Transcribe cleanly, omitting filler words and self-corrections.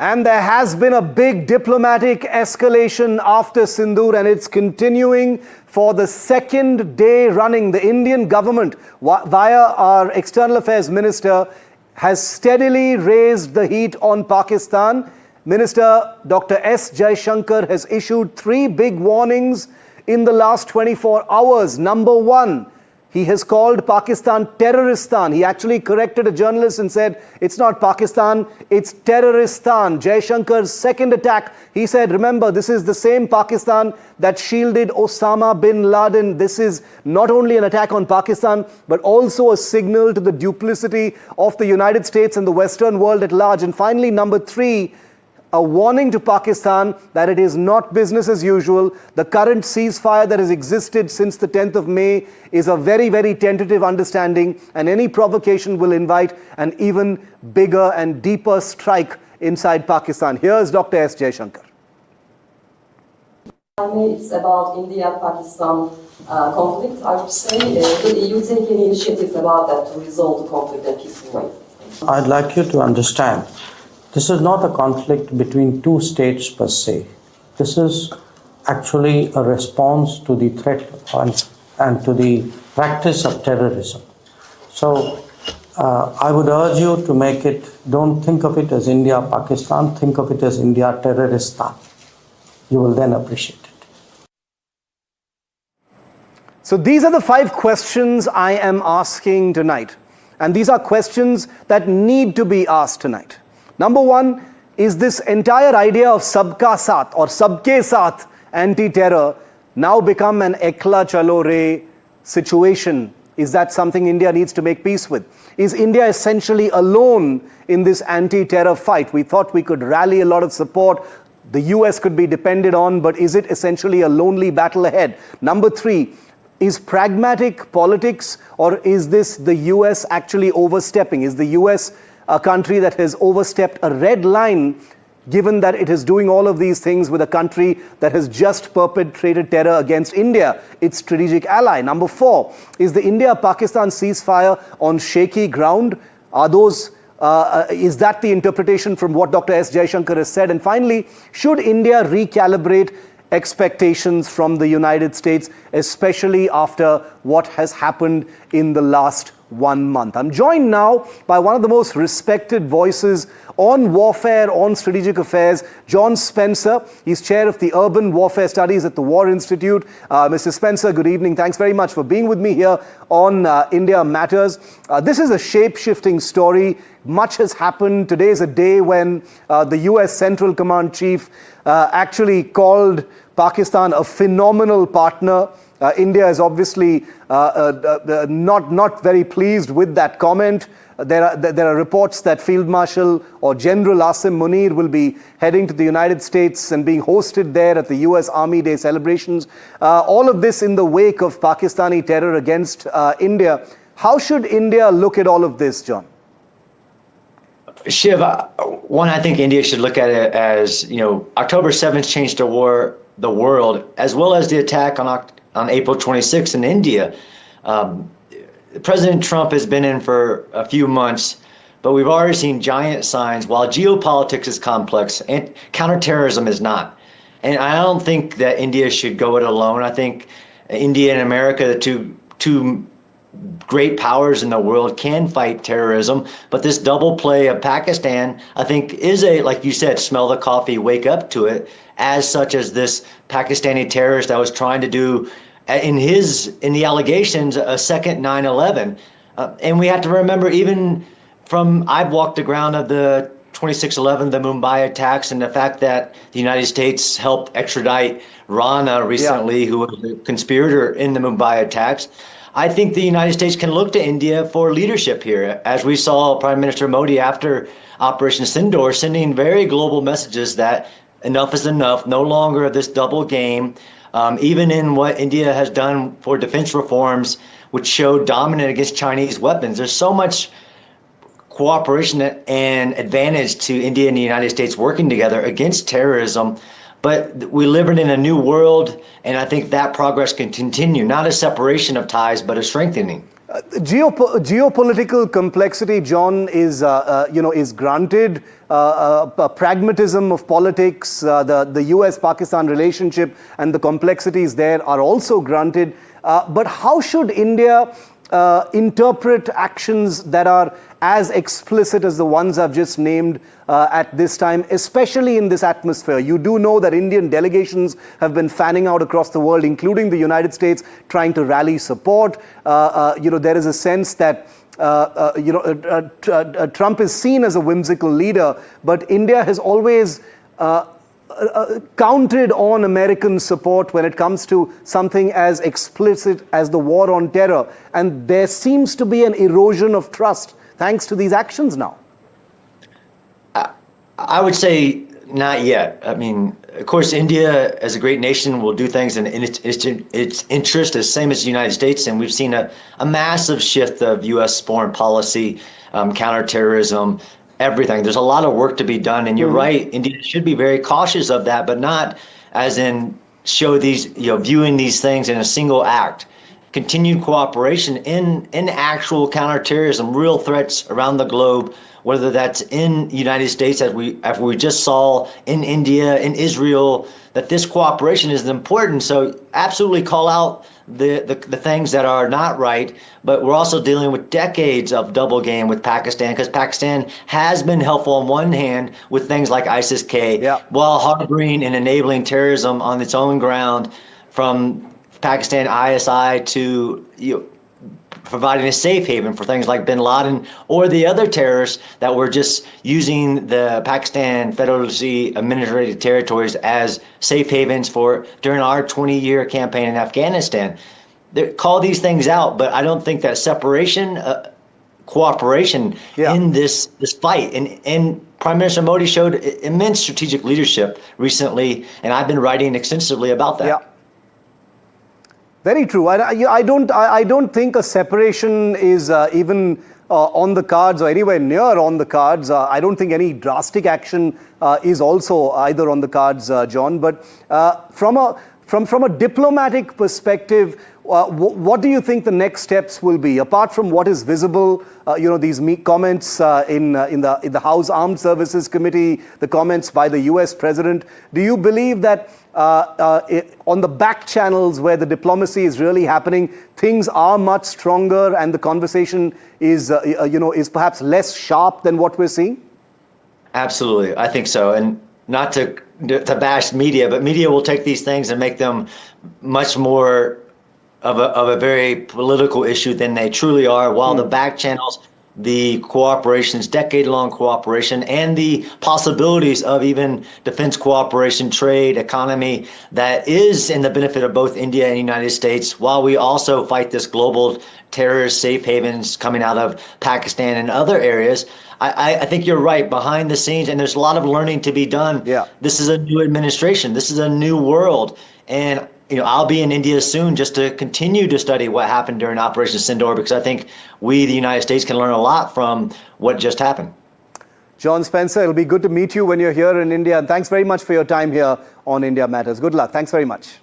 And there has been a big diplomatic escalation after Sindoor, and it's continuing for the second day running. The Indian government, via our External Affairs Minister, has steadily raised the heat on Pakistan. Minister Dr. S. Jaishankar has issued 3 big warnings in the last 24 hours. Number 1, he has called Pakistan Terroristan. He actually corrected a journalist and said, it's not Pakistan, it's Terroristan. Jaishankar's second attack, he said, remember, this is the same Pakistan that shielded Osama bin Laden. This is not only an attack on Pakistan, but also a signal to the duplicity of the United States and the Western world at large. And finally, number 3, a warning to Pakistan that it is not business as usual. The current ceasefire that has existed since the 10th of May is a very, very tentative understanding, and any provocation will invite an even bigger and deeper strike inside Pakistan. Here's Dr. S. Jaishankar. It's about India-Pakistan conflict, I would say. Will the EU take any initiatives about that to resolve the conflict in a peaceful way? I'd like you to understand, this is not a conflict between 2 states per se. This is actually a response to the threat and to the practice of terrorism. So I would urge you to make it, don't think of it as India-Pakistan, think of it as India-Terroristan. You will then appreciate it. So these are the 5 questions I am asking tonight. And these are questions that need to be asked tonight. Number 1, is this entire idea of sabka saath or sabke saath anti-terror now become an ekla chalo re situation? Is that something India needs to make peace with? Is India essentially alone in this anti-terror fight? We thought we could rally a lot of support. The US could be depended on, but is it essentially a lonely battle ahead? Number 3, is pragmatic politics, or is this the US actually overstepping? Is the US a country that has overstepped a red line, given that it is doing all of these things with a country that has just perpetrated terror against India, its strategic ally? Number 4, is the India-Pakistan ceasefire on shaky ground? Is that the interpretation from what Dr. S. Jaishankar has said? And finally, should India recalibrate expectations from the United States, especially after what has happened in the last 1 month? I'm joined now by one of the most respected voices on warfare, on strategic affairs, John Spencer. He's chair of the Urban Warfare Studies at the War Institute. Mr. Spencer, good evening. Thanks very much for being with me here on India Matters. This is a shape-shifting story. Much has happened. Today is a day when the US Central Command Chief actually called Pakistan a phenomenal partner. India is obviously not very pleased with that comment. There are reports that Field Marshal or General Asim Munir will be heading to the United States and being hosted there at the US Army Day celebrations. All of this in the wake of Pakistani terror against India. How should India look at all of this, John? Shiv, one, I think India should look at it as, October 7th changed the world, as well as the attack on April 26th in India. President Trump has been in for a few months, but we've already seen giant signs. While geopolitics is complex, and counterterrorism is not. And I don't think that India should go it alone. I think India and America, the two great powers in the world, can fight terrorism, but this double play of Pakistan, I think, is like you said, smell the coffee, wake up to it, as such as this Pakistani terrorist that was trying to do, in the allegations, a second 9/11. And we have to remember, even I've walked the ground of the 26/11, the Mumbai attacks, and the fact that the United States helped extradite Rana recently, who was a conspirator in the Mumbai attacks. I think the United States can look to India for leadership here, as we saw Prime Minister Modi after Operation Sindoor sending very global messages that enough is enough, no longer this double game. Even in what India has done for defense reforms, which show dominant against Chinese weapons, there's so much cooperation and advantage to India and the United States working together against terrorism. But we live in a new world, and I think that progress can continue, not a separation of ties, but a strengthening. Geopolitical complexity, John, is granted. Pragmatism of politics, the US-Pakistan relationship and the complexities there are also granted. But how should India interpret actions that are as explicit as the ones I've just named at this time, especially in this atmosphere? You do know that Indian delegations have been fanning out across the world, including the United States, trying to rally support. There is a sense that Trump is seen as a whimsical leader, but India has always counted on American support when it comes to something as explicit as the war on terror. And there seems to be an erosion of trust thanks to these actions now. I would say not yet. I mean, of course, India as a great nation will do things in its interest, the same as the United States. And we've seen a massive shift of U.S. foreign policy, counterterrorism, everything. There's a lot of work to be done. And you're right, India should be very cautious of that, but not as in show these, viewing these things in a single act. Continued cooperation in actual counterterrorism, real threats around the globe, whether that's in the United States, as we just saw in India, in Israel, that this cooperation is important. So absolutely call out the things that are not right, but we're also dealing with decades of double game with Pakistan, because Pakistan has been helpful on one hand with things like ISIS-K, while harboring and enabling terrorism on its own ground, from Pakistan ISI to providing a safe haven for things like bin Laden or the other terrorists that were just using the Pakistan federally administrated territories as safe havens during our 20-year campaign in Afghanistan. Call these things out, but I don't think that separation, cooperation in this fight, and Prime Minister Modi showed immense strategic leadership recently, and I've been writing extensively about that. Yeah. Very true. I don't think a separation is even on the cards or anywhere near on the cards. I don't think any drastic action is also either on the cards, John. But from a diplomatic perspective, what do you think the next steps will be, apart from what is visible? These comments in the House Armed Services Committee, the comments by the U.S. President. Do you believe that on the back channels where the diplomacy is really happening, things are much stronger and the conversation is perhaps less sharp than what we're seeing? Absolutely, I think so. And not to bash media, but media will take these things and make them much more of a very political issue than they truly are, while the back channels, the cooperations, decade-long cooperation, and the possibilities of even defense cooperation, trade, economy, that is in the benefit of both India and the United States, while we also fight this global terrorist safe havens coming out of Pakistan and other areas. I think you're right, behind the scenes, and there's a lot of learning to be done. Yeah. This is a new administration. This is a new world. And I'll be in India soon just to continue to study what happened during Operation Sindoor, because I think we, the United States, can learn a lot from what just happened. John Spencer, it'll be good to meet you when you're here in India. And thanks very much for your time here on India Matters. Good luck. Thanks very much.